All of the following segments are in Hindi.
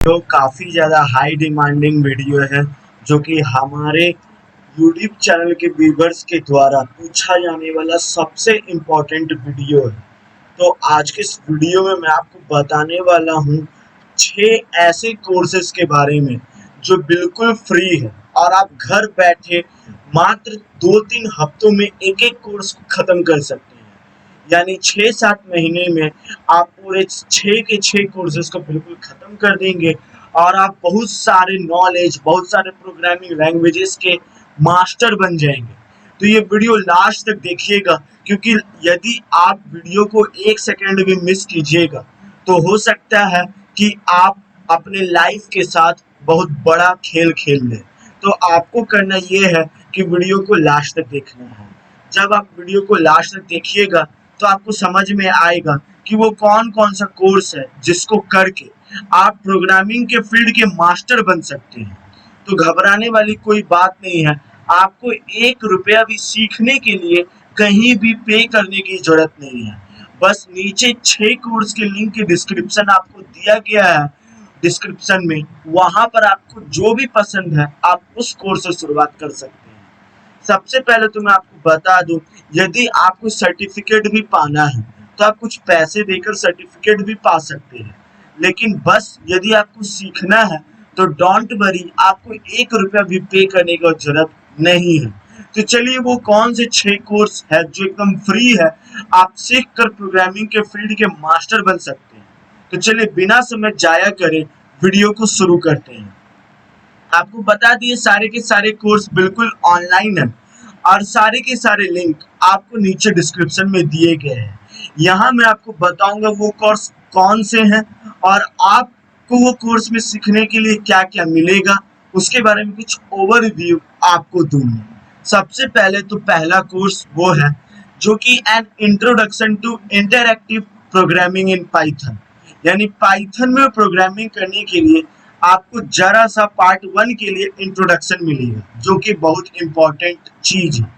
जो काफ़ी ज़्यादा हाई डिमांडिंग वीडियो है, जो कि हमारे यूट्यूब चैनल के व्यूवर्स के द्वारा पूछा जाने वाला सबसे इम्पोर्टेंट वीडियो है। तो आज के इस वीडियो में मैं आपको बताने वाला हूँ 6 ऐसे कोर्सेज के बारे में जो बिल्कुल फ्री है और आप घर बैठे मात्र 2-3 हफ्तों में एक-एक कोर्स को ख़त्म कर सकते हैं। यानी 6-7 महीने में आप पूरे 6 के 6 कोर्सेज को बिल्कुल ख़त्म कर देंगे और आप बहुत सारे नॉलेज, बहुत सारे प्रोग्रामिंग लैंग्वेजेस के मास्टर बन जाएंगे। तो ये वीडियो लास्ट तक देखिएगा, क्योंकि यदि आप वीडियो को 1 सेकंड भी मिस कीजिएगा तो हो सकता है कि आप अपने लाइफ के साथ बहुत बड़ा खेल खेल लें। तो आपको करना ये है कि वीडियो को लास्ट तक देखना है। जब आप वीडियो को लास्ट तक देखिएगा तो आपको समझ में आएगा कि वो कौन कौन सा कोर्स है जिसको करके आप प्रोग्रामिंग के फील्ड के मास्टर बन सकते हैं। तो घबराने वाली कोई बात नहीं है। आपको 1 रुपया भी सीखने के लिए कहीं भी पे करने की जरूरत नहीं है। बस नीचे 6 कोर्स के लिंक की डिस्क्रिप्शन आपको दिया गया है। डिस्क्रिप्शन में वहां पर आपको जो भी पसंद है आप उस कोर्स से शुरुआत कर सकते हैं। सबसे पहले तो मैं आपको बता दूं, यदि आपको सर्टिफिकेट भी पाना है तो आप कुछ पैसे देकर सर्टिफिकेट भी पा सकते हैं। लेकिन बस यदि आपको सीखना है तो डोंट वरी, आपको 1 रुपया भी पे करने की जरूरत नहीं है। तो चलिए, वो कौन से 6 कोर्स है जो एकदम फ्री है, आप सीख कर प्रोग्रामिंग के फील्ड के मास्टर बन सकते हैं। तो चलिए, बिना समय जाया करे वीडियो को शुरू करते हैं। आपको बता दिए, सारे के सारे कोर्स बिल्कुल ऑनलाइन है और सारे के सारे लिंक आपको नीचे डिस्क्रिप्शन में दिए गए हैं। यहाँ मैं आपको बताऊंगा वो कोर्स कौन से हैं और आपको वो कोर्स में सीखने के लिए क्या क्या मिलेगा, उसके बारे में कुछ ओवरव्यू आपको दूंगा। सबसे पहले तो पहला कोर्स वो है जो कि an introduction to interactive programming in Python. यानी पाइथन में प्रोग्रामिंग करने के लिए आपको जरा सा पार्ट 1 के लिए इंट्रोडक्शन मिलेगा, जो कि बहुत इंपॉर्टेंट चीज है।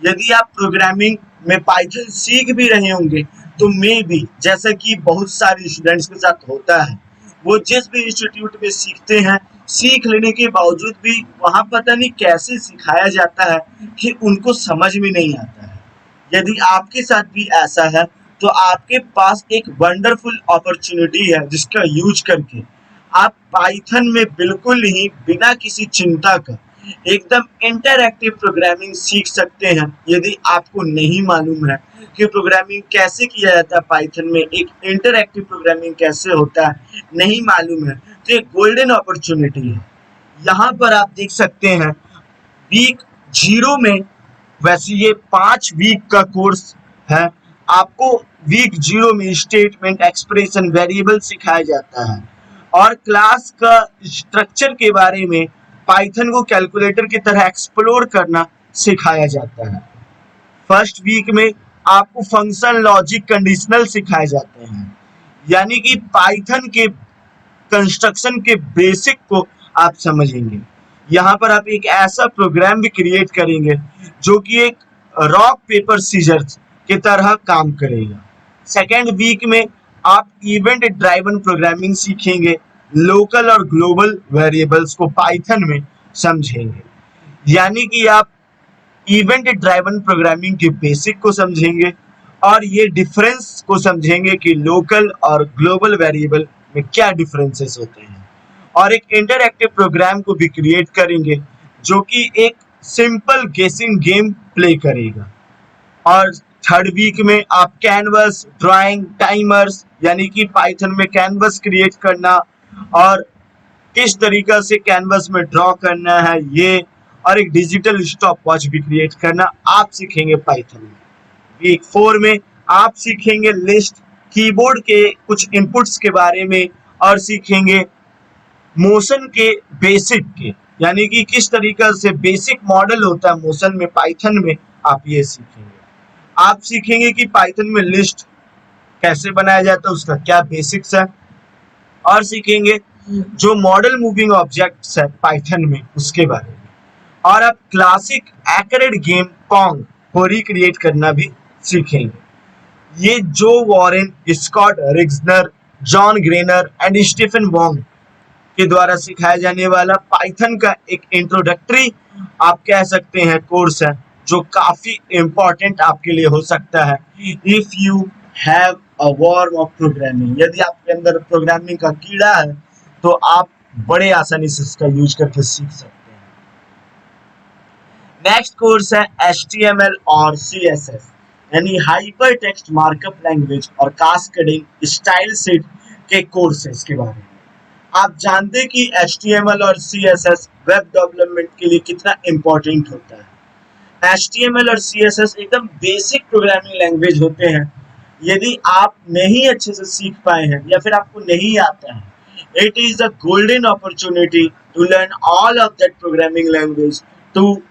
यदि आप प्रोग्रामिंग में पाइथन सीख भी रहे होंगे तो मे भी, जैसा कि बहुत सारे स्टूडेंट्स के साथ होता है, वो जिस भी इंस्टीट्यूट में सीखते हैं, सीख लेने के बावजूद भी वहां पता नहीं कैसे सिखाया जाता है कि उनको समझ में नहीं आता है। यदि आपके साथ भी ऐसा है तो आपके पास एक वंडरफुल अपॉर्चुनिटी है जिसका यूज करके आप पाइथन में बिल्कुल ही बिना किसी चिंता का एकदम इंटरएक्टिव प्रोग्रामिंग सीख सकते हैं। यदि आपको नहीं मालूम है कि प्रोग्रामिंग कैसे किया जाता है, पाइथन में एक इंटरएक्टिव प्रोग्रामिंग कैसे होता है, नहीं मालूम है, तो एक गोल्डन अपॉर्चुनिटी है। यहाँ पर आप देख सकते हैं वीक 0 में, वैसे ये 5 वीक का कोर्स है। आपको वीक 0 में स्टेटमेंट, एक्सप्रेशन, वेरिएबल सिखाया जाता है और क्लास का स्ट्रक्चर के बारे में, पाइथन को कैलकुलेटर की तरह एक्सप्लोर करना सिखाया जाता है। फर्स्ट वीक में आपको फंक्शन, लॉजिक, कंडीशनल सिखाए जाते हैं। यानी कि पाइथन के कंस्ट्रक्शन के बेसिक को आप समझेंगे। यहाँ पर आप एक ऐसा प्रोग्राम भी क्रिएट करेंगे जो कि एक रॉक पेपर सीजर्स की तरह काम करेगा। सेकेंड वीक में आप इवेंट ड्राइवन प्रोग्रामिंग सीखेंगे, लोकल और ग्लोबल वेरिएबल्स को पाइथन में समझेंगे। यानी कि आप इवेंट ड्राइवन प्रोग्रामिंग के बेसिक को समझेंगे और ये डिफरेंस को समझेंगे कि लोकल और ग्लोबल वेरिएबल में क्या डिफरेंसेस होते हैं, और एक इंटरएक्टिव प्रोग्राम को भी क्रिएट करेंगे जो कि एक सिंपल गेसिंग गेम प्ले करेगा। और थर्ड वीक में आप कैनवस, ड्राइंग, टाइमर्स, यानी कि पाइथन में कैनवस क्रिएट करना और किस तरीका से कैनवस में ड्रॉ करना है ये, और एक डिजिटल स्टॉप वॉच भी क्रिएट करना आप सीखेंगे पाइथन में। वीक 4 में आप सीखेंगे लिस्ट, कीबोर्ड के कुछ इनपुट्स के बारे में और सीखेंगे मोशन के बेसिक के, यानी कि किस तरीका से बेसिक मॉडल होता है मोशन में, पाइथन में आप ये सीखेंगे। आप सीखेंगे कि पाइथन में लिस्ट कैसे बनाया जाता है, उसका क्या बेसिक्स है, और सीखेंगे जो मॉडल मूविंग ऑब्जेक्ट्स है पाइथन में उसके बारे में। और आप क्लासिक एक्यूरेट गेम पोंग को रिक्रिएट करना भी सीखेंगे। ये जो Warren, Scott Rixner, John Greiner and Stephen Wong के द्वारा सिखाया जाने वाला पाइथन का एक इंट्रोडक्टरी आप कह सकते हैं कोर्स है, जो काफी इम्पोर्टेंट आपके लिए हो सकता है if you have a worm of programming. यदि आपके अंदर प्रोग्रामिंग का कीड़ा है तो आप बड़े आसानी से इसका यूज करके सीख सकते हैं। नेक्स्ट कोर्स है HTML और CSS यानी हाइपर टेक्स्ट मार्कअप लैंग्वेज और कास्केडिंग स्टाइल सेट के कोर्सेज के बारे में। आप जानते हैं कि HTML और CSS वेब डेवलपमेंट के लिए कितना इंपॉर्टेंट होता है। HTML और CSS एकदम बेसिक प्रोग्रामिंग लैंग्वेज होते हैं। यदि आप नहीं अच्छे से सीख पाए हैं या फिर आपको नहीं आता है, it is the golden opportunity to learn all of that programming language. टू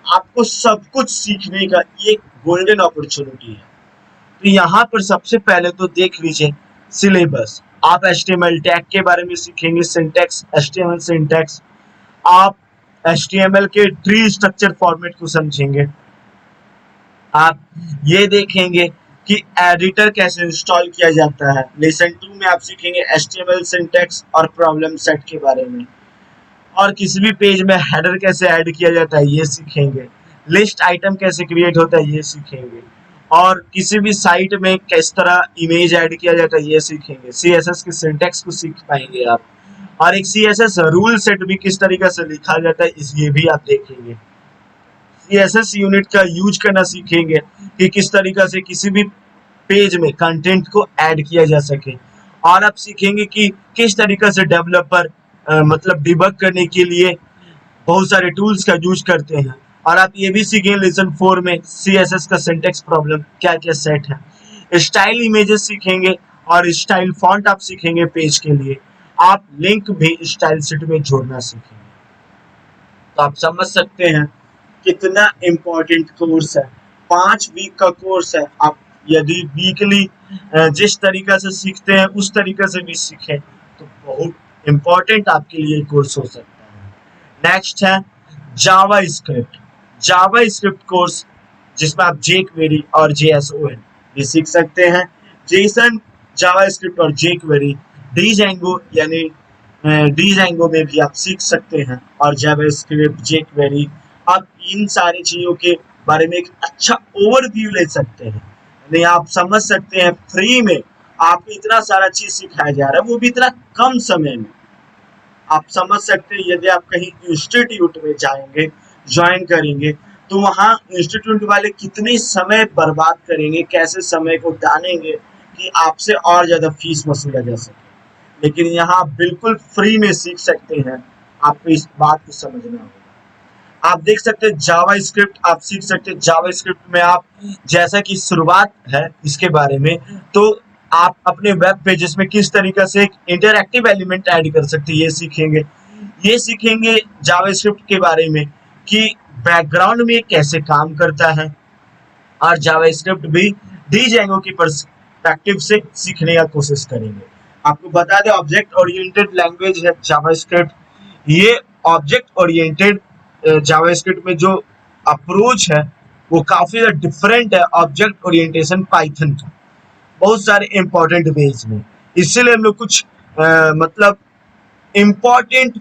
आपको सब कुछ सीखने का ये गोल्डन अपॉर्चुनिटी है। तो यहाँ पर सबसे पहले तो देख लीजिए सिलेबस। आप HTML टैग के बारे में सीखेंगे, सिंटैक्स, HTML सिंटैक्स। आप HTML के ट्री स्ट्रक्चर फॉर्मेट को समझेंगे। आप ये देखेंगे कि एडिटर कैसे इंस्टॉल किया जाता है। लेसन 2 में आप सीखेंगे HTML सिंटैक्स और प्रॉब्लम सेट के बारे में। और किसी भी पेज में हेडर कैसे ऐड किया जाता है ये सीखेंगे। लिस्ट आइटम कैसे क्रिएट होता है ये सीखेंगे। और किसी भी साइट में किस तरह इमेज ऐड किया जाता है ये सीखेंगे। CSS के सिंटैक्स को सीख पाएंगे आप। और एक CSS रूल सेट भी किस तरीके से लिखा जाता है इस ये भी आप देखेंगे। CSS यूनिट का यूज करना सीखेंगे कि किस तरीके से किसी भी पेज में कंटेंट को ऐड किया जा सके। और आप सीखेंगे कि किस तरीके से डेवलपर मतलब डिबग करने के लिए बहुत सारे टूल्स का यूज करते हैं। और आप ये भी सीखेंगे लेसन 4 में CSS का सिंटैक्स प्रॉब्लम क्या क्या सेट है। स्टाइल इमेजेस सीखेंगे और स्टाइल फॉन्ट आप सीखेंगे पेज के लिए। आप लिंक भी स्टाइल शीट में जोड़ना सीखेंगे। तो आप समझ सकते हैं कितना इम्पोर्टेंट कोर्स है। 5 वीक का कोर्स है। आप यदि वीकली जिस तरीका से सीखते हैं उस तरीके से भी सीखें तो बहुत इम्पोर्टेंट आपके लिए कोर्स हो सकता है। नेक्स्ट है जावा स्क्रिप्ट। जावा स्क्रिप्ट कोर्स जिसमें आप jQuery और JSON भी सीख सकते हैं। जेसन, जावा स्क्रिप्ट और jQuery, Django यानी Django में भी आप सीख सकते हैं। और जावा स्क्रिप्ट, jQuery, आप इन सारी चीजों के बारे में एक अच्छा ओवरव्यू ले सकते हैं। नहीं आप समझ सकते हैं फ्री में आपको इतना सारा चीज सिखाया जा रहा है, वो भी इतना कम समय में। आप समझ सकते हैं यदि आप कहीं इंस्टीट्यूट में जाएंगे, ज्वाइन करेंगे, तो वहाँ इंस्टीट्यूट वाले कितने समय बर्बाद करेंगे, कैसे समय को डालेंगे कि आपसे और ज्यादा फीस वसूला जा सके। लेकिन यहाँ आप बिल्कुल फ्री में सीख सकते हैं। आपको इस बात को समझना होगा। आप देख सकते हैं जावा स्क्रिप्ट आप सीख सकते हैं। जावा स्क्रिप्ट में आप जैसा कि शुरुआत है इसके बारे में, तो आप अपने वेब पेजेस में किस तरीके से एक इंटरैक्टिव एलिमेंट ऐड कर सकते हैं ये सीखेंगे। ये सीखेंगे जावा स्क्रिप्ट के बारे में कि बैकग्राउंड में कैसे काम करता है। और जावा स्क्रिप्ट भी Django की पर्सपेक्टिव से सीखने का कोशिश करेंगे। आपको बता दें ऑब्जेक्ट ओरिएंटेड लैंग्वेज है जावा स्क्रिप्ट। ये ऑब्जेक्ट ओरिएंटेड जावास्क्रिप्ट में जो अप्रोच है वो काफी डिफरेंट है ऑब्जेक्ट ओरिएंटेशन पाइथन का, बहुत सारे इंपॉर्टेंट वेज में। इसीलिए हम लोग कुछ मतलब इंपॉर्टेंट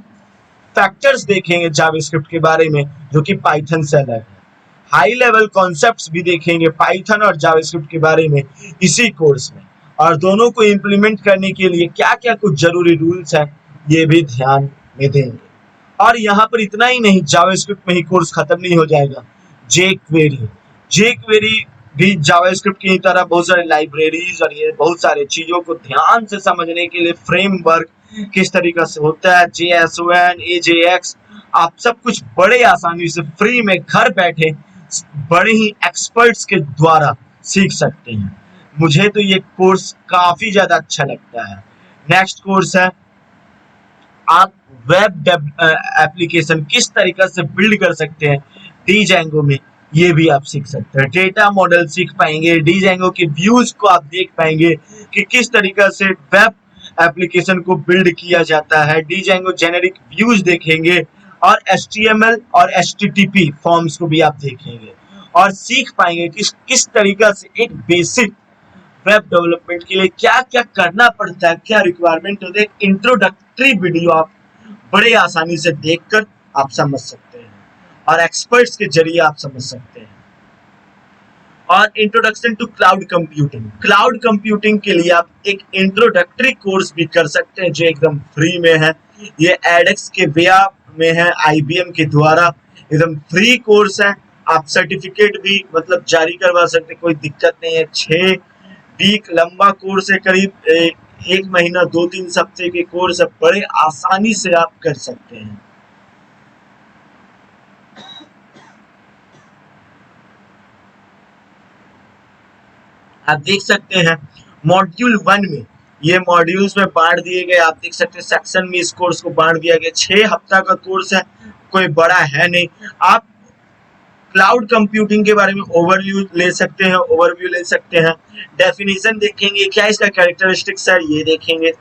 फैक्टर्स देखेंगे जावास्क्रिप्ट के बारे में जो कि पाइथन से अलग है। हाई लेवल कॉन्सेप्ट्स भी देखेंगे पाइथन और जावास्क्रिप्ट के बारे में इसी कोर्स में। और दोनों को इम्प्लीमेंट करने के लिए क्या क्या कुछ जरूरी रूल्स हैं ये भी ध्यान में देंगे। और यहाँ पर इतना ही नहीं, जावास्क्रिप्ट में ही कोर्स खत्म नहीं हो जाएगा। jQuery भी जावास्क्रिप्ट की तरह बहुत सारे लाइब्रेरीज और ये बहुत सारे चीजों को ध्यान से समझने के लिए फ्रेमवर्क किस तरीके से होता है, JSON, AJAX, आप सब कुछ बड़े आसानी से फ्री में घर बैठे बड़े ही एक्सपर्ट्स के द्वारा सीख सकते हैं। मुझे तो ये कोर्स काफी ज्यादा अच्छा लगता है। नेक्स्ट कोर्स है आप वेब एप्लीकेशन किस तरीके से बिल्ड कर सकते हैं Django में, ये भी आप सीख सकते हैं। डेटा मॉडल सीख पाएंगे, Django के व्यूज को आप देख पाएंगे कि किस तरीके से वेब एप्लीकेशन को बिल्ड किया जाता है। Django जेनेरिक व्यूज देखेंगे और HTML और HTTP फॉर्म्स को भी आप देखेंगे और सीख पाएंगे कि किस तरीके से एक बेसिक वेब डेवलपमेंट के लिए क्या क्या करना पड़ता है, क्या रिक्वायरमेंट होते हैं, इंट्रोडक्टरी वीडियो आप बड़े आसानी से देखकर आप समझ सकते हैं और एक्सपर्ट्स के जरिए आप समझ सकते हैं। और इंट्रोडक्शन टू क्लाउड कंप्यूटिंग के लिए आप एक इंट्रोडक्टरी कोर्स भी कर सकते हैं जो एकदम फ्री में है। ये एडेक्स के वेया में है, आईबीएम के द्वारा एकदम फ्री कोर्स है। आप सर्टिफिकेट भी मतलब जारी करवा सकते हैं, कोई दिक्कत नहीं है। 6 वीक लंबा कोर्स है, करीब 1 महीना 2-3 हफ्ते के कोर्स है, बड़े आसानी से आप कर सकते हैं। आप देख सकते हैं मॉड्यूल 1 में ये मॉड्यूल्स में बांट दिए गए। आप देख सकते हैं सेक्शन में इस कोर्स को बांट दिया गया। 6 हफ्ता का कोर्स है, कोई बड़ा है नहीं। आप क्लाउड कंप्यूटिंग के बारे में ओवरव्यू ले सकते हैं, डेफिनेशन देखेंगे, क्या इसका कैरेक्टरिस्टिक्स है ये देखेंगे,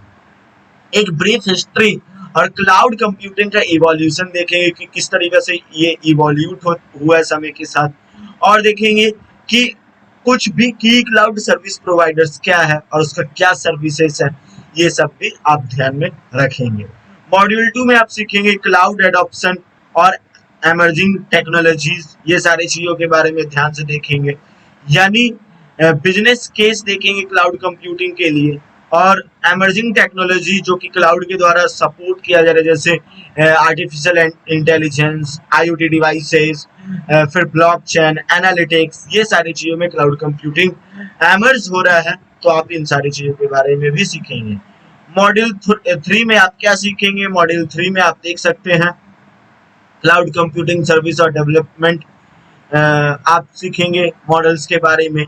एक ब्रीफ हिस्ट्री और क्लाउड कंप्यूटिंग का इवोल्यूशन देखेंगे कि किस तरीके से ये इवोल्यूट हुआ है समय के साथ, और देखेंगे कि कुछ भी की क्लाउड सर्विस प्रोवाइडर्स क्या है और उसका क्या सर्विसेज है, ये सब भी आप ध्यान में रखेंगे। मॉड्यूल 2 में आप सीखेंगे क्लाउड एडॉप्शन और एमर्जिंग टेक्नोलॉजीज, ये सारी चीजों के बारे में ध्यान से देखेंगे, यानी बिजनेस केस देखेंगे क्लाउड कंप्यूटिंग के लिए और एमर्जिंग टेक्नोलॉजी जो कि क्लाउड के द्वारा सपोर्ट किया जा रहा है, जैसे आर्टिफिशियल इंटेलिजेंस, आईओटी डिवाइसेस, फिर ब्लॉकचेन, एनालिटिक्स, ये सारी चीजों में क्लाउड कंप्यूटिंग एमर्ज हो रहा है, तो आप इन सारी चीजों के बारे में भी सीखेंगे। मॉड्यूल 3 में आप क्या सीखेंगे? मॉड्यूल 3 में आप देख सकते हैं क्लाउड कंप्यूटिंग सर्विस और डेवलपमेंट, आप सीखेंगे मॉडल्स के बारे में।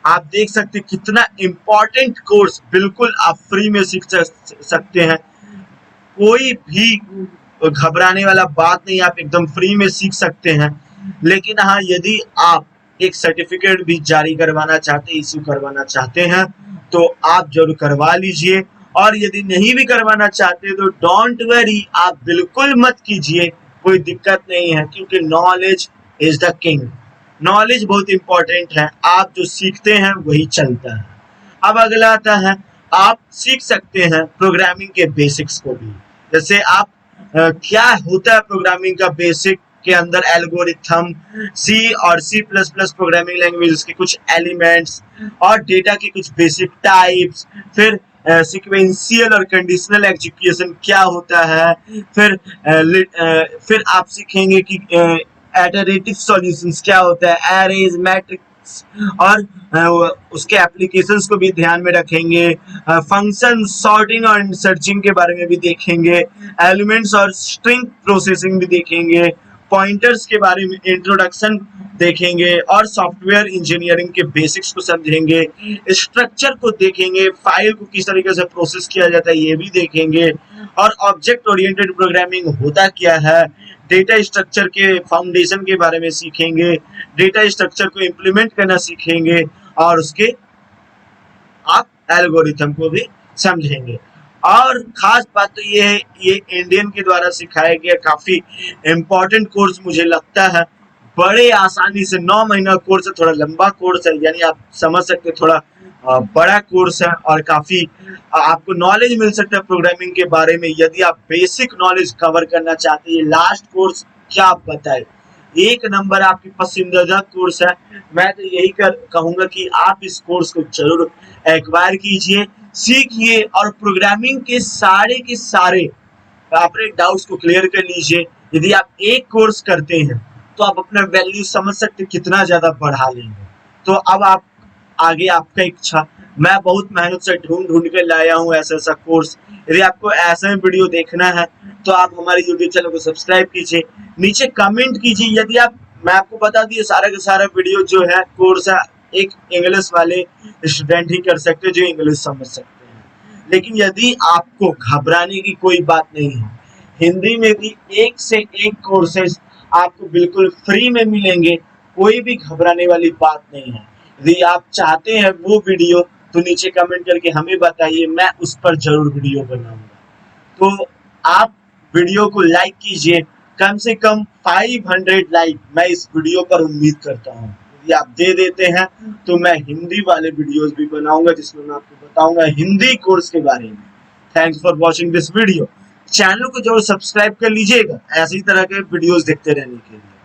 आप देख सकते हैं कितना इंपॉर्टेंट कोर्स बिल्कुल आप फ्री में सीख सकते हैं, कोई भी घबराने वाला बात नहीं, आप एकदम फ्री में सीख सकते हैं। लेकिन हाँ, यदि आप एक सर्टिफिकेट भी जारी करवाना चाहते हैं, इश्यू करवाना चाहते हैं, तो आप जरूर करवा लीजिए, और यदि नहीं भी करवाना चाहते तो डोंट वरी, आप बिल्कुल मत कीजिए, कोई दिक्कत नहीं है, क्योंकि knowledge is the king. Knowledge बहुत इंपॉर्टेंट है, आप जो सीखते हैं वही चलता है। अब अगला आता है, आप सीख सकते हैं प्रोग्रामिंग के बेसिक्स को भी, जैसे आप क्या होता है प्रोग्रामिंग का बेसिक के अंदर, एल्गोरिथम, सी और C plus plus programming language के कुछ एलिमेंट्स और डेटा की कुछ बेसिक टाइप्स, फिर सीक्वेंशियल और कंडीशनल एग्जीक्यूशन क्या होता है, फिर आप सीखेंगे कि एटरेटिव सॉल्यूशंस क्या होता है, एरेज, मैट्रिक्स, और उसके एप्लीकेशंस को भी ध्यान में रखेंगे। फंक्शन, सॉर्टिंग और सर्चिंग के बारे में भी देखेंगे, एलिमेंट्स और स्ट्रिंग प्रोसेसिंग भी देखेंगे, पॉइंटर्स के बारे में इंट्रोडक्शन देखेंगे, और सॉफ्टवेयर इंजीनियरिंग के बेसिक्स को समझेंगे, स्ट्रक्चर को देखेंगे, फाइल को किस तरीके से प्रोसेस किया जाता है ये भी देखेंगे, और ऑब्जेक्ट ओरिएंटेड प्रोग्रामिंग होता क्या है, डेटा स्ट्रक्चर के फाउंडेशन के बारे में सीखेंगे, डेटा स्ट्रक्चर को इम्प्लीमेंट करना सीखेंगे, और उसके आप एल्गोरिथम को भी समझेंगे। और खास बात तो ये है, ये इंडियन के द्वारा सिखाया गया काफी इम्पोर्टेंट कोर्स मुझे लगता है, बड़े आसानी से 9 महीना कोर्स है, थोड़ा लंबा कोर्स है, यानी आप समझ सकते हैं थोड़ा बड़ा कोर्स है, और काफी आपको नॉलेज मिल सकता है प्रोग्रामिंग के बारे में। यदि आप बेसिक नॉलेज कवर करना चाहते हैं, लास्ट कोर्स क्या आप बताएं, एक नंबर आपकी पसंदीदा कोर्स है। मैं तो यही कहूंगा कि आप इस कोर्स को जरूर एक्वायर कीजिए, सीखिए, और प्रोग्रामिंग के सारे अपने डाउट्स को क्लियर कर लीजिए। यदि आप एक कोर्स करते हैं तो आप अपना वैल्यू समझ सकते कितना ज्यादा बढ़ा लेंगे। तो अब आप आगे आपका इच्छा, मैं बहुत मेहनत से ढूंढ ढूंढ के लाया हूँ ऐसा ऐसा कोर्स। यदि आपको ऐसा वीडियो देखना है तो आप हमारे यूट्यूब चैनल को सब्सक्राइब कीजिए, नीचे कमेंट कीजिए। यदि आप, मैं आपको बता दिए सारा का सारा वीडियो जो है कोर्स है, एक इंग्लिश वाले स्टूडेंट ही कर सकते हैं जो इंग्लिश समझ सकते हैं। लेकिन यदि आपको घबराने की कोई बात नहीं है, हिंदी में भी एक से एक कोर्सेज आपको बिल्कुल फ्री में मिलेंगे, कोई भी घबराने वाली बात नहीं है। यदि आप चाहते हैं वो वीडियो तो नीचे कमेंट करके हमें बताइए, मैं उस पर जरूर वीडियो बनाऊंगा। तो आप वीडियो को लाइक कीजिए, कम से कम 500 लाइक मैं इस वीडियो पर उम्मीद करता हूँ। यदि आप दे देते हैं तो मैं हिंदी वाले वीडियोस भी बनाऊंगा जिसमें मैं आपको बताऊंगा हिंदी कोर्स के बारे में। Thanks for watching this video. Channel को जरूर सब्सक्राइब कर लीजिएगा ऐसी तरह के वीडियोस देखते रहने के लिए।